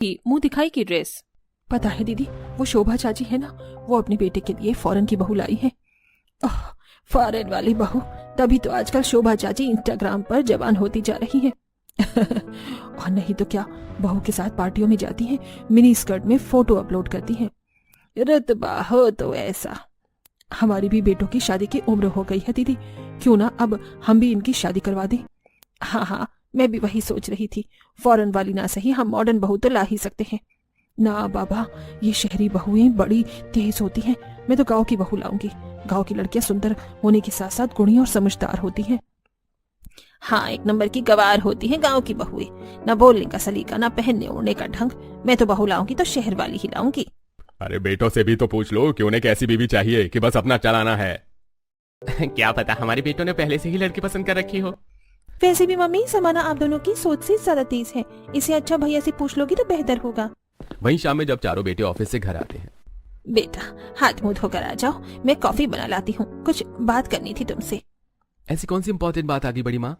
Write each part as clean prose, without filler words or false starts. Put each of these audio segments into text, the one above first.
मुंह दिखाई की ड्रेस। पता है दीदी, वो शोभा चाची है ना, वो अपने बेटे के लिए फॉरेन की बहू लाई है। ओह, फॉरेन वाली बहू, तभी तो आजकल शोभा चाची इंस्टाग्राम पर जवान होती जा रही है। और नहीं तो क्या, बहू के साथ पार्टियों में जाती हैं, मिनी स्कर्ट में फोटो अपलोड करती हैं। रुतबा हो तो ऐसा। हमारी भी बेटों की शादी की उम्र हो गई है दीदी, क्यों ना अब हम भी इनकी शादी करवा दें। हाँ, मैं भी वही सोच रही थी, फॉरेन वाली ना सही, हम मॉडर्न बहू तो ला ही सकते हैं। ना बाबा, ये शहरी बहुएं बड़ी तेज होती हैं, मैं तो गांव की बहू लाऊंगी। गांव की लड़कियां सुंदर होने के साथ साथ गुणी और समझदार होती हैं। हाँ, एक नंबर की गवार होती हैं गांव की बहुएं, ना बोलने का सलीका, ना पहनने ओढ़ने का ढंग। मैं तो बहू लाऊंगी तो शहर वाली ही लाऊंगी। अरे बेटों से भी तो पूछ लो कि उन्हें कैसी बीवी चाहिए कि बस अपना चलाना है। क्या पता हमारे बेटों ने पहले से ही लड़की पसंद कर रखी हो। वैसे भी मम्मी, समाना आप दोनों की सोच से ज्यादा तेज है, इसे अच्छा भैया से पूछ लोगी तो बेहतर होगा। वहीं शाम में जब चारों बेटे ऑफिस से घर आते हैं। बेटा, हाथ मुंह धोकर आ जाओ, मैं कॉफी बना लाती हूँ, कुछ बात करनी थी तुमसे। ऐसी कौन सी इम्पोर्टेंट बात आ गई बड़ी माँ?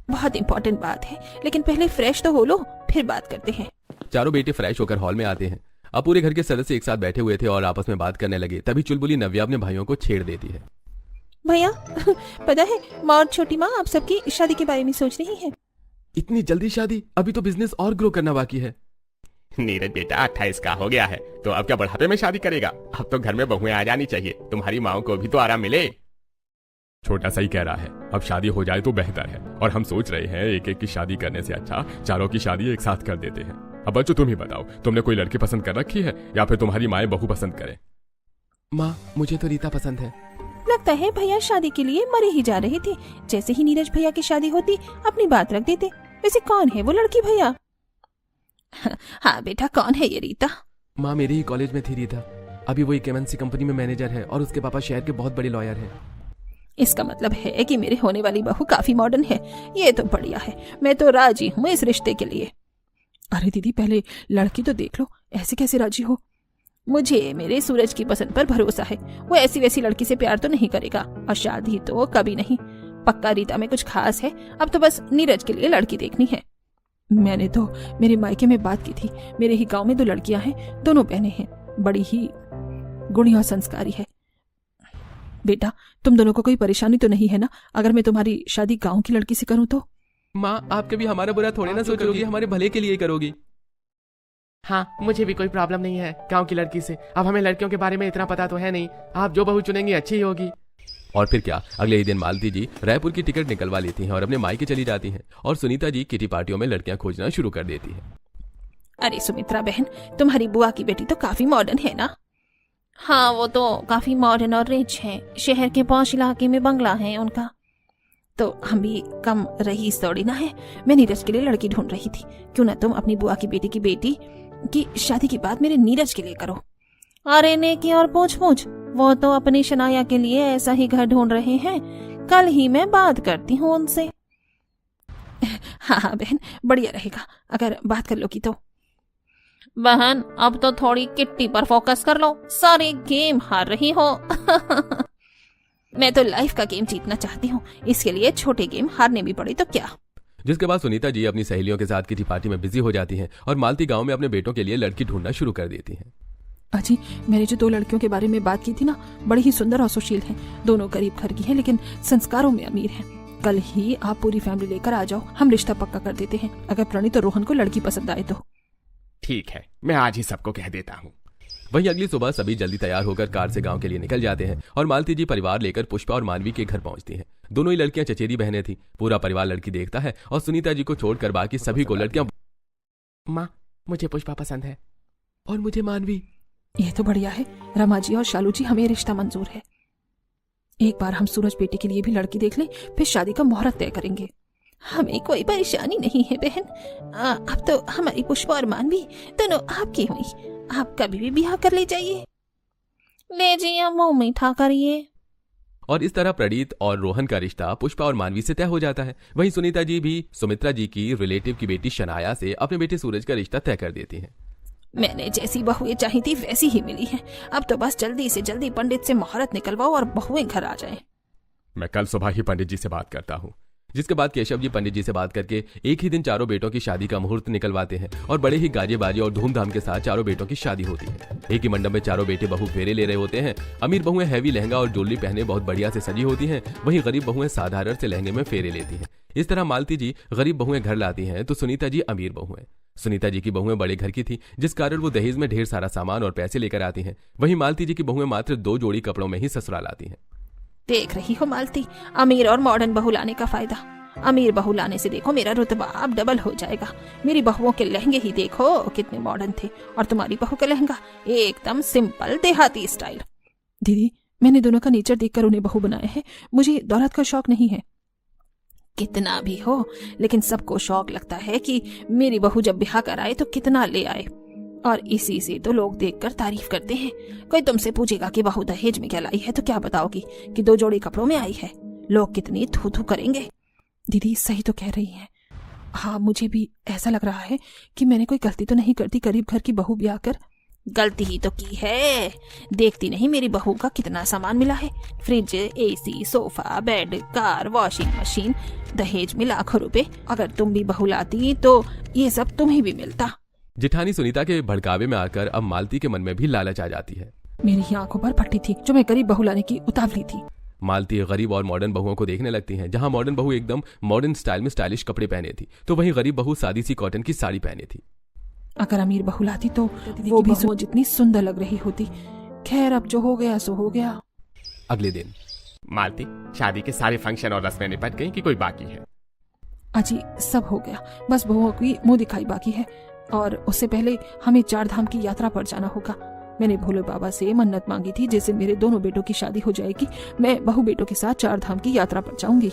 बहुत इम्पोर्टेंट बात है, लेकिन पहले फ्रेश तो हो लो, फिर बात करते हैं। चारों बेटे फ्रेश होकर हॉल में आते हैं। अब पूरे घर के सदस्य एक साथ बैठे हुए थे और आपस में बात करने लगे। तभी चुलबुली नव्या अपने भाइयों को छेड़ देती है। भैया, पता है माँ और छोटी माँ आप सबकी शादी के बारे में सोच रही हैं। इतनी जल्दी शादी? अभी तो बिजनेस और ग्रो करना बाकी है। नीरज बेटा 28 का हो गया है तो अब क्या बुढ़ापे में शादी करेगा? अब तो घर में बहुएं आ जानी चाहिए, तुम्हारी माओ को भी तो आराम मिले। छोटा सही कह रहा है, अब शादी हो जाए तो बेहतर है। और हम सोच रहे हैं एक एक की शादी करने से अच्छा चारों की शादी एक साथ कर देते हैं। अब बच्चों तुम ही बताओ, तुमने कोई लड़की पसंद कर रखी है या फिर तुम्हारी माएं बहू पसंद करें? माँ, मुझे तो रीता पसंद है। लगता है भैया शादी के लिए मरे ही जा रहे थे। जैसे ही नीरज भैया की शादी होती अपनी बात रख देते। वैसे कौन है वो लड़की भैया? हाँ बेटा, कौन है ये रीता? माँ, मेरे ही कॉलेज में थी रीता। अभी वो एक MNC कंपनी में मैनेजर है और उसके पापा शहर के बहुत बड़े लॉयर हैं। इसका मतलब है कि मेरे होने वाली बहू काफी मॉडर्न है। ये तो बढ़िया है, मैं तो राजी हूँ इस रिश्ते के लिए। अरे दीदी, पहले लड़की तो देख लो, ऐसे कैसे राजी हो? मुझे मेरे सूरज की पसंद पर भरोसा है, वो ऐसी वैसी लड़की से प्यार तो नहीं करेगा, और शादी तो कभी नहीं। पक्का रीता में कुछ खास है, अब तो बस नीरज के लिए लड़की देखनी है। मैंने तो मेरे मायके में बात की थी, मेरे ही गांव में 2 लड़कियां हैं, दोनों बहनें हैं, बड़ी ही गुणी और संस्कारी है। बेटा, तुम दोनों को कोई परेशानी तो नहीं है ना अगर मैं तुम्हारी शादी गांव की लड़की से करूं तो? माँ, आप कभी हमारा बुरा थोड़े ना सोचोगी, हमारे भले के लिए ही करोगी। हाँ, मुझे भी कोई प्रॉब्लम नहीं है गांव की लड़की से। अब हमें लड़कियों के बारे में इतना पता तो है नहीं, आप जो बहू चुनेंगी अच्छी ही होगी। और फिर क्या, अगले ही दिन मालती जी रायपुर की टिकट निकलवा लेती हैं और अपने मायके चली जाती हैं। और सुनीता जी किटी पार्टियों में लड़कियां खोजना शुरू कर देती है। अरे सुमित्रा बहन, तुम्हारी बुआ की बेटी तो काफी मॉडर्न है ना? हाँ, वो तो काफी मॉडर्न और रिच है, शहर के पॉश इलाके में बंगला है उनका। तो हम भी कम रईस थोड़ी ना है। मैं नीरज के लिए लड़की ढूंढ रही थी, क्यों ना तुम अपनी बुआ की बेटी की शादी के बाद मेरे नीरज के लिए करो। अरे नेकी और पूछ वो तो अपनी शनाया के लिए ऐसा ही घर ढूंढ रहे हैं, कल ही मैं बात करती हूँ उनसे। हाँ बहन, बढ़िया रहेगा अगर बात कर लोगी तो। बहन, अब तो थोड़ी किट्टी पर फोकस कर लो, सारे गेम हार रही हो। मैं तो लाइफ का गेम जीतना चाहती हूँ, इसके लिए छोटे गेम हारने भी पड़े तो क्या। जिसके बाद सुनीता जी अपनी सहेलियों के साथ किटी पार्टी में बिजी हो जाती हैं और मालती गांव में अपने बेटों के लिए लड़की ढूंढना शुरू कर देती हैं। अजी, मैंने जो 2 लड़कियों के बारे में बात की थी ना, बड़ी ही सुंदर और सुशील हैं। दोनों गरीब घर की हैं लेकिन संस्कारों में अमीर हैं। कल ही आप पूरी फैमिली लेकर आ जाओ, हम रिश्ता पक्का कर देते हैं, अगर प्रणीत और रोहन को लड़की पसंद आए तो। ठीक है, मैं आज ही सबको कह देता हूँ। वहीं अगली सुबह सभी जल्दी तैयार होकर कार से गांव के लिए निकल जाते हैं और मालती जी परिवार लेकर पुष्पा और मानवी के घर पहुंचती हैं। दोनों ही लड़कियां चचेरी बहनें थी। पूरा परिवार लड़की देखता है और सुनीता जी को छोड़कर बाकी सभी को लड़कियां। माँ, मुझे पुष्पा पसंद है। और मुझे मानवी। ये तो बढ़िया है, रमा जी और शालू जी, हमें रिश्ता मंजूर है। एक बार हम सूरज बेटे के लिए भी लड़की देख लें, फिर शादी का मुहूर्त तय करेंगे। हमें कोई परेशानी नहीं है बहन, अब तो हमारी पुष्पा और मानवी दोनों आपकी हुई, आप कभी भी ब्याह कर ले जाइए। ले जाइए, मुंह मीठा करिए। और इस तरह प्रणीत और रोहन का रिश्ता पुष्पा और मानवी से तय हो जाता है। वहीं सुनीता जी भी सुमित्रा जी की रिलेटिव की बेटी शनाया से अपने बेटे सूरज का रिश्ता तय कर देती हैं। मैंने जैसी बहुएं चाही थी वैसी ही मिली है, अब तो बस जल्दी से जल्दी पंडित से मुहूर्त निकलवाओ और बहुएं घर आ जाएं। मैं कल सुबह ही पंडित जी से बात करता हूँ। जिसके बाद केशव जी पंडित जी से बात करके एक ही दिन चारों बेटों की शादी का मुहूर्त निकलवाते हैं और बड़े ही गाजे बाजे और धूमधाम के साथ चारों बेटों की शादी होती है। एक ही मंडप में चारों बेटे बहू फेरे ले रहे होते हैं। अमीर बहुएं हैवी लहंगा और ज्वेलरी पहने बहुत बढ़िया से सजी होती हैं, वहीं गरीब बहुएं साधारण से लहंगे में फेरे लेती हैं। इस तरह मालती जी गरीब बहुएं घर लाती हैं तो सुनीता जी अमीर बहुएं। सुनीता जी की बहुएं बड़े घर की थी, जिस कारण वो दहेज में ढेर सारा सामान और पैसे लेकर आती हैं। वहीं मालती जी की बहुएं मात्र 2 जोड़ी कपड़ों में ही ससुराल आती हैं। देख रही हो मालती, अमीर और मॉडर्न बहू लाने का फायदा। अमीर बहू लाने से देखो मेरा रुतबा अब डबल हो जाएगा। मेरी बहुओं के लहंगे ही देखो कितने मॉडर्न थे, और तुम्हारी बहू का लहंगा एकदम सिंपल देहाती स्टाइल। दीदी, मैंने दोनों का नेचर देखकर उन्हें बहू बनाया है, मुझे दौलत का शौक नहीं है। कितना भी हो, लेकिन सबको शौक लगता है कि मेरी बहू जब ब्याह कराए तो कितना ले आए, और इसी से तो लोग देखकर तारीफ करते हैं। कोई तुमसे पूछेगा कि बहू दहेज में क्या लाई है तो क्या बताओगी कि 2 जोड़ी कपड़ों में आई है। लोग कितनी थू थू करेंगे। दीदी सही तो कह रही हैं। हाँ, मुझे भी ऐसा लग रहा है कि मैंने कोई गलती तो नहीं करती गरीब घर की बहू ब्याह कर। गलती ही तो की है। देखती नहीं मेरी बहू का कितना सामान मिला है, fridge, AC, sofa, bed, car, washing machine, दहेज में लाखों रुपए। अगर तुम भी बहू लाती तो ये सब तुम्हें भी मिलता। जेठानी सुनीता के भड़कावे में आकर अब मालती के मन में भी लालच आ जाती है। मेरी ही आंखों पर पट्टी थी जो मैं गरीब बहू लाने की उतावली थी। मालती गरीब और मॉडर्न बहुओं को देखने लगती हैं। जहां मॉडर्न बहू एकदम मॉडर्न स्टाइल में स्टाइलिश कपड़े पहने थी, तो वहीं गरीब बहू सादी सी कॉटन की साड़ी पहने थी। अगर अमीर बहू लाती तो वो भी जितनी सुंदर लग रही होती। खैर, अब जो हो गया सो हो गया। अगले दिन मालती, शादी के सारे फंक्शन और रस्में निपट गई कि कोई बाकी है? अजी सब हो गया, बस बहुओं की मुंह दिखाई बाकी है, और उससे पहले हमें 4 धाम की यात्रा पर जाना होगा। मैंने भोले बाबा से मन्नत मांगी थी, जैसे मेरे दोनों बेटों की शादी हो जाएगी मैं बहू बेटों के साथ 4 धाम की यात्रा पर जाऊंगी।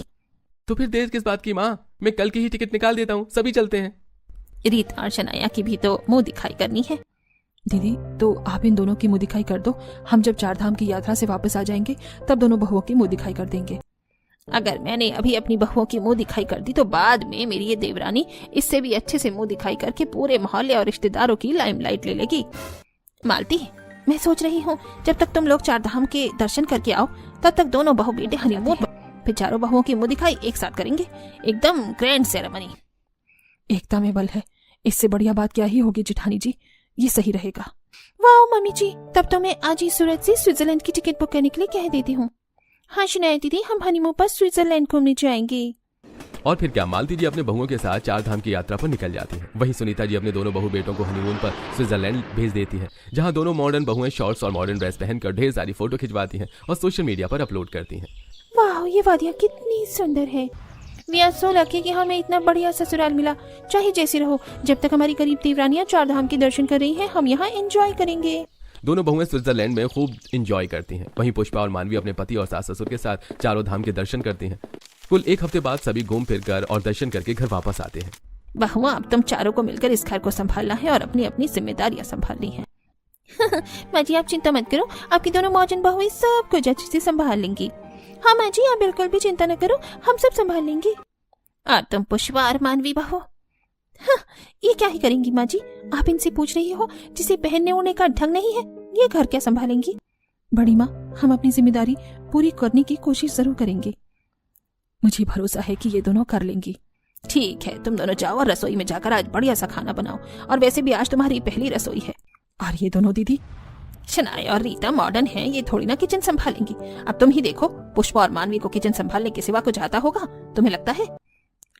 तो फिर देर किस बात की माँ, मैं कल की ही टिकट निकाल देता हूँ, सभी चलते हैं। रीता और शनाया की भी तो मुंह दिखाई करनी है। दीदी, तो आप इन दोनों की मुंह दिखाई कर दो। हम जब 4 धाम की यात्रा से वापस आ जाएंगे तब दोनों बहुओं की मुंह दिखाई कर देंगे। अगर मैंने अभी अपनी बहुओं की मुंह दिखाई कर दी तो बाद में मेरी ये देवरानी इससे भी अच्छे से मुंह दिखाई करके पूरे मोहल्ले और रिश्तेदारों की लाइमलाइट ले लेगी। मालती, मैं सोच रही हूँ जब तक तुम लोग 4 धाम के दर्शन करके आओ तब तक दोनों बहू बेटे हनीमून पर, फिर चारों बहुओं की मुंह दिखाई एक साथ करेंगे, एकदम ग्रैंड सेरेमनी। एकता में बल है, इससे बढ़िया बात क्या ही होगी जेठानी जी, ये सही रहेगा। वाह मम्मी जी, तब तो मैं आज ही सूरत से स्विट्जरलैंड की टिकट बुक करने के लिए कह देती हूँ। हाँ शनाया दीदी, हम हनीमून पर स्विट्जरलैंड घूमने जाएंगे। और फिर क्या, मालती जी अपने बहुओं के साथ 4 धाम की यात्रा पर निकल जाती हैं। वहीं सुनीता जी अपने दोनों बहू बेटों को हनीमून पर स्विट्जरलैंड भेज देती हैं, जहां दोनों मॉडर्न बहुएं शॉर्ट्स और मॉडर्न ड्रेस पहनकर ढेर सारी फोटो खिंचवाती हैं और सोशल मीडिया पर अपलोड करती हैं। वाह, ये वादियाँ कितनी सुंदर है। वी आर सो लकी कि हमें इतना बढ़िया ससुराल मिला। चाहे जैसी रहो, जब तक हमारी गरीब देवरानियां 4 धाम के दर्शन कर रही हैं, हम यहाँ एंजॉय करेंगे। दोनों बहुएं स्विट्जरलैंड में खूब एंजॉय करती हैं। वहीं पुष्पा और मानवी अपने पति और सास ससुर के साथ चारों धाम के दर्शन करती हैं। कुल 1 हफ्ते बाद सभी घूम फिर कर और दर्शन करके घर वापस आते हैं। बहुआ, अब तुम चारों को मिलकर इस घर को संभालना है और अपनी अपनी जिम्मेदारियां संभालनी है। माँ जी आप चिंता मत करो, आपकी दोनों मौजन बहुएं सब कुछ अच्छे से संभाल लेंगी। हाँ माँ जी, आप बिल्कुल भी चिंता न करो, हम सब संभाल लेंगे। और तुम पुष्पा और मानवी बहू, हाँ, ये क्या ही करेंगी माँ जी? आप इनसे पूछ रही हो जिसे पहनने ओढ़ने का ढंग नहीं है, ये घर क्या संभालेंगी? बड़ी माँ, हम अपनी जिम्मेदारी पूरी करने की कोशिश जरूर करेंगे। मुझे भरोसा है कि ये दोनों कर लेंगी। ठीक है, तुम दोनों जाओ और रसोई में जाकर आज बढ़िया सा खाना बनाओ, और वैसे भी आज तुम्हारी पहली रसोई है। और ये दोनों दीदी, शनाया और रीता मॉडर्न हैं, ये थोड़ी ना किचन संभालेंगी। अब तुम ही देखो, पुष्पा और मानवी को किचन संभालने के सिवा कुछ आता होगा? तुम्हें लगता है?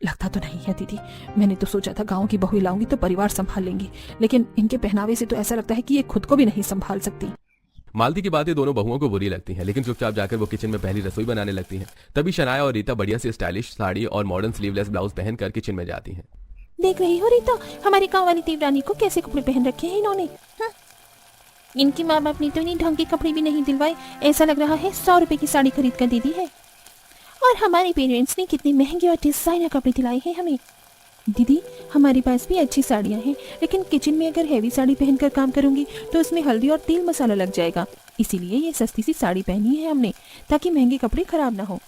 लगता तो नहीं है दीदी, मैंने तो सोचा था गाँव की बहू लाऊंगी तो परिवार संभाल लेंगी, लेकिन इनके पहनावे से तो ऐसा लगता है कि ये खुद को भी नहीं संभाल सकती। मालती की बातें दोनों बहुओं को बुरी लगती हैं, लेकिन चुपचाप जाकर वो किचन में पहली रसोई बनाने लगती हैं। तभी शनाया और रीता बढ़िया से स्टाइलिश साड़ी और मॉडर्न स्लीवलेस ब्लाउज पहनकर किचन में जाती हैं। देख रही हो रीता, हमारी गाँव वाली देवरानी को कैसे कपड़े पहन रखे हैं इन्होंने। इनकी माँ बाप ने तो इन्हीं ढंग के कपड़े भी नहीं दिलवाए, ऐसा लग रहा है 100 रुपए की साड़ी खरीद कर दे दी है। और हमारे पेरेंट्स ने कितने महंगे और डिजाइनर कपड़े दिलाए हैं हमें। दीदी, हमारे पास भी अच्छी साड़ियाँ हैं, लेकिन किचन में अगर हैवी साड़ी पहनकर काम करूंगी तो उसमें हल्दी और तेल मसाला लग जाएगा, इसीलिए ये सस्ती सी साड़ी पहनी है हमने, ताकि महंगे कपड़े खराब ना हो।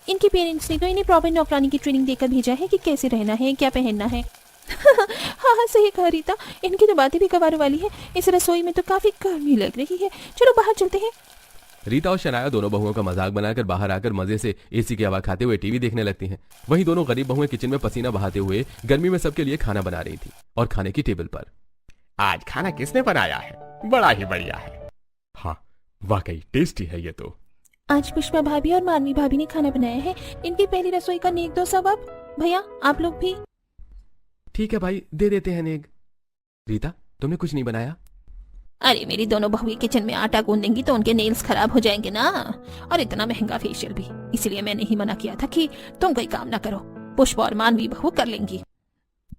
इनके पेरेंट्स ने तो इन्हें प्रॉपर नौकरानी की ट्रेनिंग देकर भेजा है कि कैसे रहना है, क्या पहनना है। हाँ हाँ सही कहा रीता, इनकी तो बातें भी गवारों वाली है। इस रसोई में तो काफी गर्मी लग रही है, चलो बाहर चलते हैं। रीता और शनाया दोनों बहुओं का मजाक बनाकर बाहर आकर मजे से एसी की हवा खाते हुए टीवी देखने लगती हैं। वहीं दोनों गरीब बहुएं किचन में पसीना बहाते हुए गर्मी में सबके लिए खाना बना रही थी और खाने की टेबल पर आज खाना किसने बनाया है? बड़ा ही बढ़िया है। हाँ, वाकई टेस्टी है ये तो। आज पुष्पा भाभी और मानवी भाभी ने खाना बनाया है। इनकी पहली रसोई का नेक दो सवाब। भैया आप लोग भी। ठीक है भाई, दे देते हैं नेग। रीता, तुमने कुछ नहीं बनाया? अरे मेरी दोनों बहुएं किचन में आटा गूंदेंगी तो उनके नेल्स खराब हो जाएंगे ना, और इतना महंगा फेशियल भी। इसलिए मैंने ही मना किया था कि तुम कोई काम ना करो, पुष्पा और मानवी बहू कर लेंगी।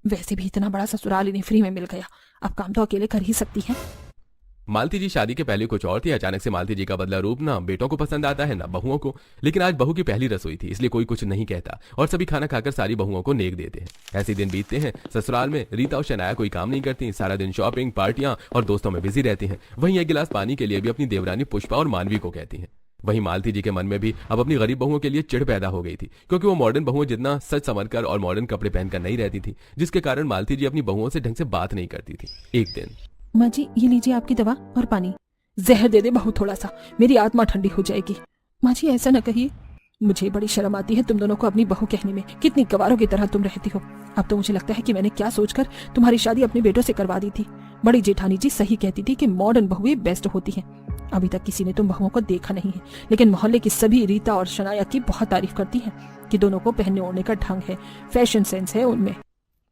वैसे भी इतना बड़ा ससुराल इन्हें फ्री में मिल गया, अब काम तो अकेले कर ही सकती हैं। मालती जी शादी के पहले कुछ और थी। अचानक से मालती जी का बदला रूप ना बेटों को पसंद आता है ना बहुओं को। लेकिन आज बहू की पहली रसोई थी, इसलिए कोई कुछ नहीं कहता और सभी खाना खाकर सारी बहुओं को नेक देते हैं। ऐसे दिन बीतते हैं। ससुराल में रीता और शनाया कोई काम नहीं करती, सारा दिन शॉपिंग, पार्टियां और दोस्तों में बिजी रहती हैं। वहीं एक गिलास पानी के लिए भी अपनी देवरानी पुष्पा और मानवी को कहती हैं। वहीं मालती जी के मन में भी अब अपनी गरीब बहुओं के लिए चिढ़ पैदा हो गई थी, क्योंकि वो मॉडर्न बहुओं जितना सच संवर कर और मॉडर्न कपड़े पहनकर नहीं रहती थी, जिसके कारण मालती जी अपनी बहुओं से ढंग से बात नहीं करती थी। एक दिन, माँ जी ये लीजिए आपकी दवा और पानी। जहर दे दे बहू थोड़ा सा, मेरी आत्मा ठंडी हो जाएगी। माँ जी ऐसा न कहिए, मुझे बड़ी शर्म आती है तुम दोनों को अपनी बहू कहने में। कितनी गवारों की तरह तुम रहती हो। अब तो मुझे लगता है कि मैंने क्या सोचकर तुम्हारी शादी अपने बेटों से करवा दी थी। बड़ी जेठानी जी सही कहती थी कि मॉडर्न बहुएं बेस्ट होती हैं। अभी तक किसी ने तुम बहुओं को देखा नहीं है, लेकिन मोहल्ले की सभी रीता और शनाया की बहुत तारीफ करती हैं कि दोनों को पहनने ओढ़ने का ढंग है, फैशन सेंस है उनमें।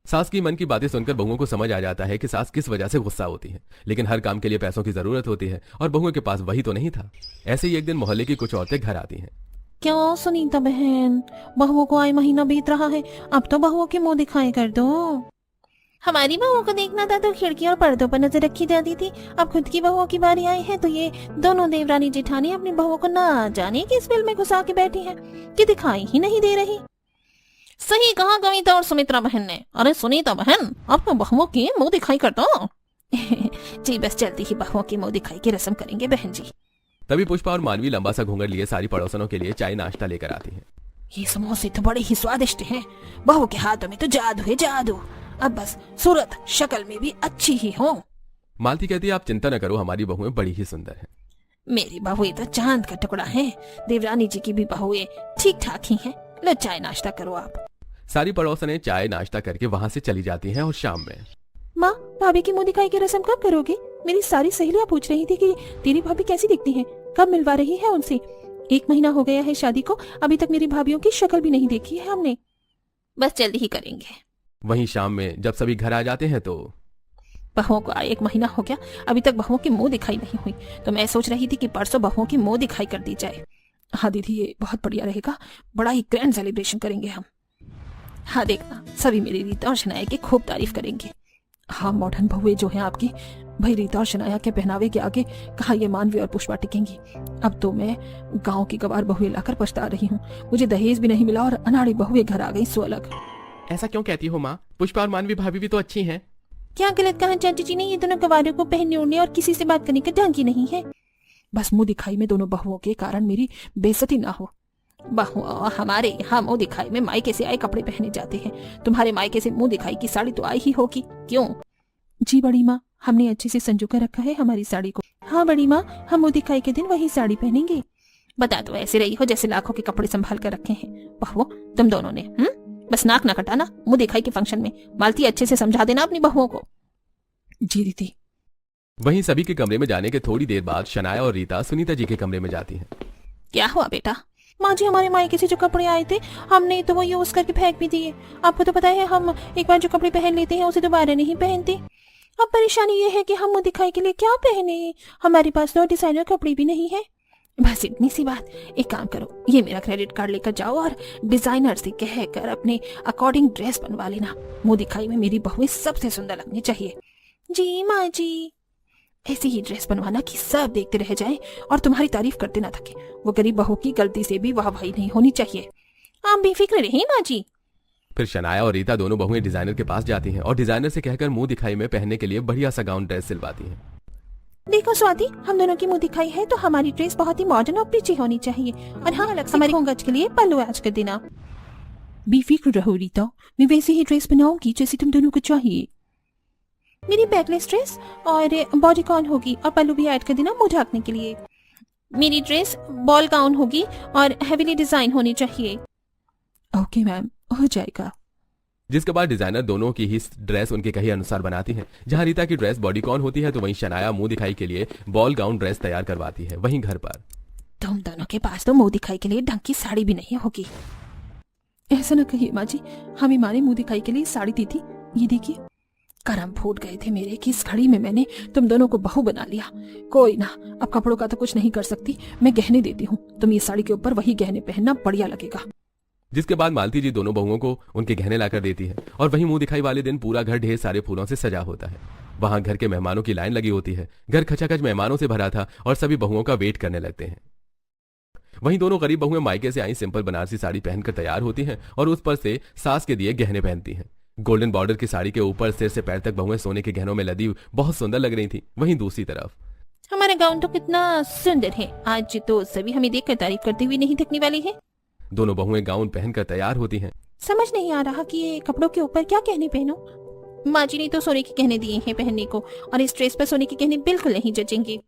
सास की मन की बातें सुनकर बहुओं को समझ आ जाता है कि सास किस वजह से गुस्सा होती है, लेकिन हर काम के लिए पैसों की जरूरत होती है और बहुओं के पास वही तो नहीं था। ऐसे ही एक दिन मोहल्ले की कुछ औरतें घर आती हैं। क्या सुनीता बहन, बहुओं को आए महीना बीत रहा है, अब तो बहुओं के मुंह दिखाई कर दो। हमारी बहुओं को देखना था तो खिड़की और पर्दों पर नजर रखी जाती थी। अब खुद की बहुओं की बारी आई है तो ये दोनों देवरानी जेठानी अपनी बहुओं को ना जाने किस फिल्म में घुसा के बैठी हैं कि दिखाई ही नहीं दे रही। सही कहा कविता और सुमित्रा बहन ने। अरे सुनीता बहन, अब तो बहुओं की मुंह दिखाई कर दो। जी बस जल्दी ही बहुओं की मुंह दिखाई की रस्म करेंगे बहन जी। तभी पुष्पा और मानवी लंबा सा घूंघट लिए सारी पड़ोसनों के लिए चाय नाश्ता लेकर आती हैं। ये समोसे तो बड़े ही स्वादिष्ट हैं। बहू के हाथों में तो जादू है जादू। अब बस सूरत शक्ल में भी अच्छी ही हो। मालती कहती है आप चिंता न करो, हमारी बहुएं बड़ी ही सुंदर हैं। मेरी बहुएं तो चांद का टुकड़ा है। देवरानी जी की भी बहुएं ठीक ठाक ही हैं। लो चाय नाश्ता करो आप। सारी पड़ोसनें चाय नाश्ता करके वहां से चली जाती हैं और शाम में, माँ भाभी की मुंह दिखाई की रस्म कब करोगे? मेरी सारी सहेलियां पूछ रही थी कि तेरी भाभी कैसी दिखती है, कब मिलवा रही है उनसे। 1 महीना हो गया है शादी को, अभी तक मेरी भाभियों की शक्ल भी नहीं देखी है हमने। बस जल्दी ही करेंगे। वहीं शाम में जब सभी घर आ जाते हैं तो बहुओं को आए 1 महीना हो गया, अभी तक बहुओं की मुंह दिखाई नहीं हुई। तो मैं सोच रही थी कि परसों बहुओं की मुंह दिखाई कर दी जाए। हाँ दीदी, ये बहुत बढ़िया रहेगा। बड़ा ही ग्रैंड सेलिब्रेशन करेंगे हम। हाँ देखना, सभी मेरी रीता और शनाया की खूब तारीफ करेंगे। हाँ मॉडर्न बहुएं जो हैं आपकी, भाई रीता और शनाया के पहनावे के आगे कहा ये मानवी और पुष्पा टिकेंगी। अब तो मैं गांव की गवार बहुएं लाकर पछता रही हूँ। मुझे दहेज भी नहीं मिला और अनाड़ी बहुएं घर आ गई सो अलग। ऐसा क्यों कहती हो माँ? पुष्पा और मानवी भाभी भी तो अच्छी हैं। क्या गलत कहा चाची जी ने? ये दोनों गवारों को पहनने ओढ़ने और किसी से बात करने का ढंग ही नहीं है। बस मुंह दिखाई में दोनों बहुओं के कारण मेरी बेइज्जती ना हो। बहुओं हमारे यहाँ मुंह दिखाई में मायके से आए कपड़े पहने जाते हैं। तुम्हारे मायके से मुंह दिखाई की साड़ी तो आई ही होगी, क्यों? जी बड़ी माँ, हमने अच्छे से संजो कर रखा है हमारी साड़ी को। हाँ बड़ी माँ, हम मुंह दिखाई के दिन वही साड़ी पहनेंगे। बता दो, ऐसे रही हो जैसे लाखों के कपड़े संभाल कर रखे हैं। बहुओं तुम दोनों ने बस नाक ना कटाना मुंह दिखाई के फंक्शन में। मालती अच्छे से समझा देना अपनी बहुओं को। जी दीदी। वहीं सभी के कमरे में जाने के थोड़ी देर बाद शनाया और रीता सुनीता जी के कमरे में जाती हैं। क्या हुआ बेटा? माँ जी, हमारे मायके से जो कपड़े आए थे हमने तो वो यूज करके फेंक भी दिए। आपको तो पता है हम एक बार जो कपड़े पहन लेते हैं उसे दोबारा नहीं पहनते। अब परेशानी ये है कि हम मुंह दिखाई के लिए क्या पहने, हमारे पास तो डिजाइनर कपड़े भी नहीं है। बस इतनी सी बात। एक काम करो, ये मेरा क्रेडिट कार्ड लेकर जाओ और डिजाइनर से कहकर अपने अकॉर्डिंग ड्रेस बनवा लेना। मुंह दिखाई में मेरी बहुएं सबसे सुंदर लगनी चाहिए। जी माँ जी। ऐसी ही ड्रेस बनवाना कि सब देखते रह जाएं और तुम्हारी तारीफ करते ना थके। वो गरीब बहू की गलती से भी वाहवाही नहीं होनी चाहिए। आप बेफिक्र रहिए माँ जी। फिर शनाया और रीता दोनों बहुएं डिजाइनर के पास जाती हैं और डिजाइनर से कहकर मुंह दिखाई में पहनने के लिए बढ़िया सा गाउन ड्रेस सिलवाती हैं। देखो स्वाति, हम दोनों की मुंह दिखाई है तो हमारी ड्रेस बहुत ही मॉडर्न और प्रीची होनी चाहिए। और हाँ, अलग से हमारी घूंघट के लिए पल्लू आज कर देना। बेफिक्र रहो रीता, मैं वैसे ही ड्रेस बनाऊंगी जैसे तुम दोनों को चाहिए। मेरी बैकलेस ड्रेस और बॉडीकॉन होगी और पल्लू भी ऐड कर देना मुंह ढकने के लिए। मेरी ड्रेस बॉल गाउन होगी और हेवीली डिजाइन होनी चाहिए। ओके मैम, हो जाएगा। जिसके बाद डिजाइनर दोनों की ही ड्रेस उनके कहे अनुसार बनाती है। जहां रीता की ड्रेस बॉडीकॉन होती है तो वहीं शनाया मुंह दिखाई के लिए बॉल गाउन ड्रेस तैयार करवाती है। वहीं घर पर तुम दोनों के पास तो मुंह दिखाई के लिए ढंग की साड़ी भी नहीं होगी। ऐसा न कहिए माँ जी, हमें माँ ने मुंह दिखाई के लिए साड़ी दी थी। ये देखिए, करम फूट गए थे मेरे कि इस घड़ी में मैंने तुम दोनों को बहू बना लिया। कोई ना, अब कपड़ों का तो कुछ नहीं कर सकती, मैं गहने देती हूँ। तुम ये साड़ी के ऊपर वही गहने पहनना, बढ़िया लगेगा। जिसके बाद मालती जी दोनों बहुओं को उनके गहने लाकर देती है और वहीं मुंह दिखाई वाले दिन पूरा घर ढेर सारे फूलों से सजा होता है। वहां घर के मेहमानों की लाइन लगी होती है। घर खचाखच मेहमानों से भरा था और सभी बहुओं का वेट करने लगते हैं। वहीं दोनों गरीब बहुएं मायके से आई सिंपल बनारसी साड़ी पहनकर तैयार होती हैं और उस पर से सास के दिए गहने पहनती हैं। गोल्डन बॉर्डर की साड़ी के ऊपर सिर से पैर तक बहुएं सोने के गहनों में लदी बहुत सुंदर लग रही थी। वहीं दूसरी तरफ हमारा गाउन तो कितना सुंदर है, आज तो सभी हमें देखकर तारीफ करते हुए नहीं थकने वाली है। दोनों बहुएं गाउन पहनकर तैयार होती हैं। समझ नहीं आ रहा कि ये कपड़ों के ऊपर क्या गहने पहनो। माँ जी ने तो सोने के गहने दिए हैं पहनने को, और इस ड्रेस पर सोने के गहने बिल्कुल नहीं जचेंगे।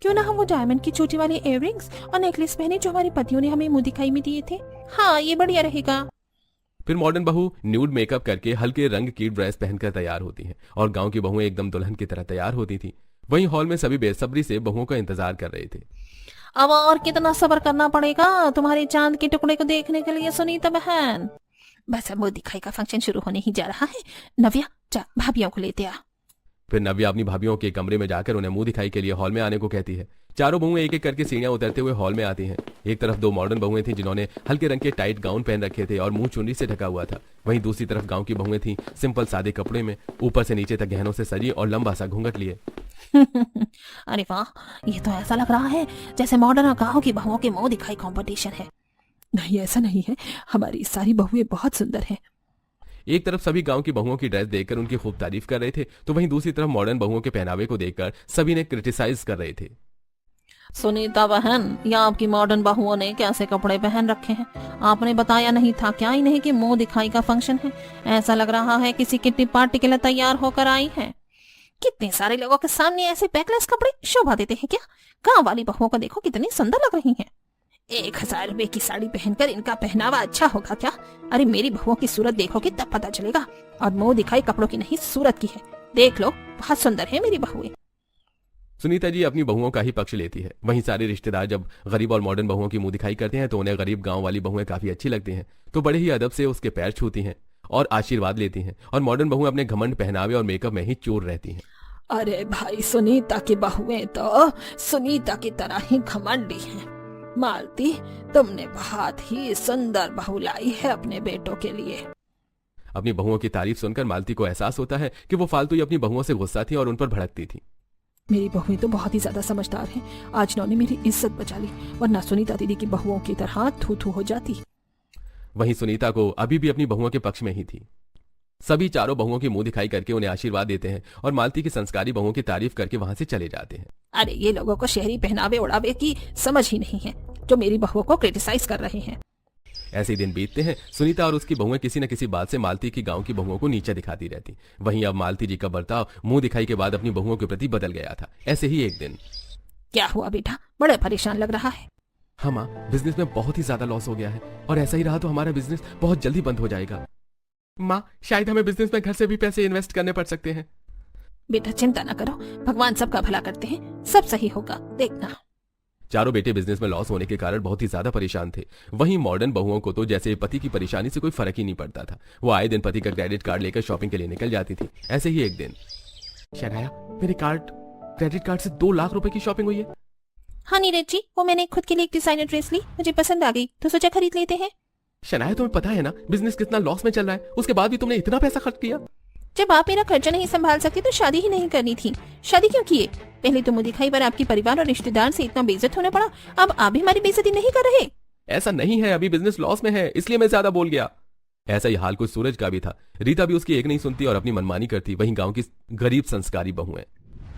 क्यों ना हम वो डायमंड की छोटी वाले इयररिंग्स और नेकलेस पहने जो हमारे पतियों ने हमें मुंह दिखाई में दिए थे। हाँ, ये बढ़िया रहेगा। फिर मॉडर्न बहू न्यूड मेकअप करके हल्के रंग की ड्रेस पहनकर तैयार होती हैं और गांव की बहुएं एकदम दुल्हन की तरह तैयार होती थी। वहीं हॉल में सभी बेसब्री से बहुओं का इंतजार कर रहे थे। अब और कितना सब्र करना पड़ेगा तुम्हारे चांद के टुकड़े को देखने के लिए सुनीता बहन। बस अब मुंह दिखाई का फंक्शन शुरू होने ही जा रहा है। नव्या, जा भाभियों को लेते आ। फिर नव्या अपनी भाभियों के कमरे में जाकर उन्हें मुंह दिखाई के लिए हॉल में आने को कहती है। चारों बहुएं एक एक करके सीढ़ियां उतरते हुए हॉल में आती हैं। एक तरफ दो मॉडर्न बहुएं थीं जिन्होंने हल्के रंग के टाइट गाउन पहन रखे थे और मुंह चुनरी से ढका हुआ था। वहीं दूसरी तरफ गांव की बहुएं थीं सिंपल सादे कपड़े में, ऊपर से नीचे तक गहनों से सजी और लंबा सा घूंघट लिए। अरे वाह, ये तो ऐसा लग रहा है जैसे मॉडर्न गांव की बहुओं के मुंह दिखाई कंपटीशन है। नहीं, ऐसा नहीं है, हमारी सारी बहुएं बहुत सुंदर हैं। एक तरफ सभी गांव की बहुओं की ड्रेस देखकर उनकी खूब तारीफ कर रहे थे तो वहीं दूसरी तरफ मॉडर्न बहुओं के पहनावे को देखकर सभी ने क्रिटिसाइज कर रहे थे। सुनीता बहन, या आपकी मॉडर्न बहुओं ने कैसे कपड़े पहन रखे हैं? आपने बताया नहीं था क्या इन्हें कि मुंह दिखाई का फंक्शन है? ऐसा लग रहा है किसी किट्टी पार्टी के लिए तैयार होकर आई है। कितने सारे लोगों के सामने ऐसे बैकलेस कपड़े शोभा देते हैं क्या? गांव वाली बहुओं को देखो कितनी सुंदर लग रही हैं। 1000 रुपए की साड़ी पहनकर इनका पहनावा अच्छा होगा क्या? अरे मेरी बहुओं की सूरत देखोगे तब पता चलेगा। और मुंह दिखाई कपड़ों की नहीं, सूरत की है। देख लो, बहुत सुंदर है मेरी बहुएं। सुनीता जी अपनी बहुओं का ही पक्ष लेती है। वहीं सारे रिश्तेदार जब गरीब और मॉडर्न बहुओं की मुंह दिखाई करते हैं तो उन्हें गरीब गांव वाली बहुएं काफी अच्छी लगती हैं, तो बड़े ही अदब से उसके पैर छूती हैं और आशीर्वाद लेती हैं। और मॉडर्न बहुएं अपने घमंड पहनावे और मेकअप में ही चूर रहती हैं। अरे भाई, सुनीता की बहुएं तो सुनीता की तरह ही घमंडी हैं। मालती, तुमने बहुत ही सुंदर बहू लाई है अपने बेटों के लिए। अपनी बहुओं की तारीफ सुनकर मालती को एहसास होता है कि वो फालतू ही अपनी बहुओं से गुस्सा थी और उन पर भड़कती थी। मेरी बहुएं तो बहुत ही ज्यादा समझदार हैं। आज इन्होंने मेरी इज्जत बचा ली, वरना सुनीता दीदी की बहुओं की तरह थू थू हो जाती। वहीं सुनीता को अभी भी अपनी बहुओं के पक्ष में ही थी। सभी चारों बहुओं की मुंह दिखाई करके उन्हें आशीर्वाद देते हैं और मालती की संस्कारी बहुओं की तारीफ करके वहां से चले जाते हैं। अरे ये लोगों को शहरी पहनावे उड़ावे की समझ ही नहीं है, जो मेरी बहुओं को क्रिटिसाइज कर रहे हैं। ऐसे ही दिन बीतते हैं। सुनीता और उसकी बहुएं किसी न किसी बात से मालती की गांव की बहुओं को नीचे दिखाती रहती। वहीं अब मालती जी का बर्ताव मुंह दिखाई के बाद अपनी बहुओं के प्रति बदल गया था। ऐसे ही एक दिन, क्या हुआ बेटा, बड़ा परेशान लग रहा है। हाँ माँ, बिजनेस में बहुत ही ज्यादा लॉस हो गया है और ऐसा ही रहा तो हमारा बिजनेस बहुत जल्दी बंद हो जाएगा। माँ, शायद हमें बिजनेस में घर से भी पैसे इन्वेस्ट करने पड़ सकते हैं। बेटा चिंता न करो, भगवान सबका भला करते हैं, सब सही होगा, देखना। चारों बेटे बिजनेस में लॉस होने के कारण बहुत ही ज्यादा परेशान थे। वहीं मॉडर्न बहुओं को तो जैसे पति की परेशानी से कोई फर्क ही नहीं पड़ता था। वो आए दिन पति का क्रेडिट कार्ड लेकर शॉपिंग के लिए निकल जाती थी। ऐसे ही एक दिन, शनाया, मेरे क्रेडिट कार्ड से 2 लाख रुपए की शॉपिंग हुई है। हाँ नीरज जी, वो मैंने खुद के लिए एक डिजाइनर ड्रेस ली, मुझे पसंद आ गई तो सोचा खरीद लेते हैं। शनाया, तुम्हें पता है ना बिजनेस कितना लॉस में चल रहा है, उसके बाद भी तुमने इतना पैसा खर्च किया। जब आप मेरा खर्चा नहीं संभाल सकते तो शादी ही नहीं करनी थी। शादी क्यों किए? पहले तो मुंह दिखाई पर आपके परिवार और रिश्तेदार से इतना बेइज्जत होना पड़ा, अब आप भी हमारी बेइज्जती नहीं कर रहे। ऐसा नहीं है, अभी बिजनेस लॉस में है इसलिए मैं ज्यादा बोल गया। ऐसा ही हाल कुछ सूरज का भी था। रीता भी उसकी एक नहीं सुनती और अपनी मनमानी करती। वहीं गांव की गरीब संस्कारी बहुएं।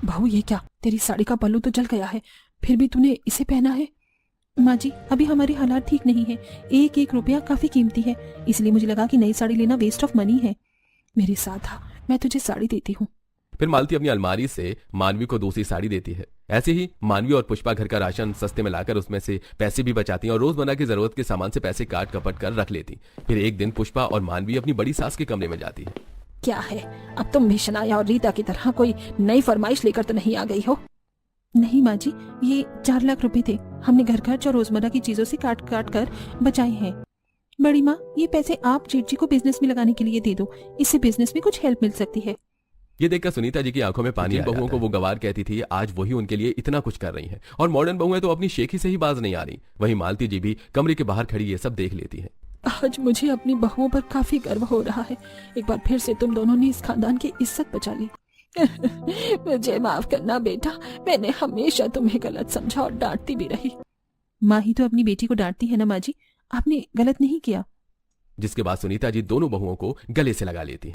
बहू, ये क्या, तेरी साड़ी का पल्लू तो जल गया है, फिर भी तूने इसे पहना है। माँ जी, अभी हमारे हालात ठीक नहीं है, 1-1 रुपया काफी कीमती है, इसलिए मुझे लगा कि नई साड़ी लेना वेस्ट ऑफ मनी है। मेरे साथ आ, मैं तुझे साड़ी देती हूँ। फिर मालती अपनी अलमारी से मानवी को दूसरी साड़ी देती है। ऐसे ही मानवी और पुष्पा घर का राशन सस्ते में लाकर उसमें से पैसे भी बचाती हैं और रोजमर्रा की जरूरत के सामान से पैसे काट कपट कर रख लेती। फिर एक दिन पुष्पा और मानवी अपनी बड़ी सास के कमरे में जाती है। क्या है, अब तुम भी शनाया और रीता की तरह कोई नई फरमाइश लेकर तो नहीं आ गई हो? नहीं माँ जी, ये 4 लाख रुपए थे, हमने घर खर्च और रोजमर्रा की चीजों से काट काट कर बचाए हैं। बड़ी माँ, ये पैसे आप जेठ जी को बिजनेस में लगाने के लिए दे दो, इससे बिजनेस में कुछ हेल्प मिल सकती है। ये देखकर सुनीता जी की आंखों में पानी आ जाता है। बहुओं को वो गवार कहती थी, आज वही उनके लिए इतना कुछ कर रही हैं और मॉडर्न बहुएं तो अपनी शेखी से ही बाज नहीं आ रही। वहीं मालती जी भी कमरे के बाहर खड़ी ये सब देख लेती हैं। आज मुझे अपनी बहुओं पर काफी गर्व हो रहा है। एक बार फिर से तुम दोनों ने इस खानदान की इज्जत बचा ली। मुझे माफ करना बेटा, मैंने हमेशा तुम्हें गलत समझा और डांटती भी रही। माँ ही तो अपनी बेटी को डांटती है ना माँ जी, आपने गलत नहीं किया। जिसके बाद सुनीता जी दोनों बहुओं को गले से लगा लेती।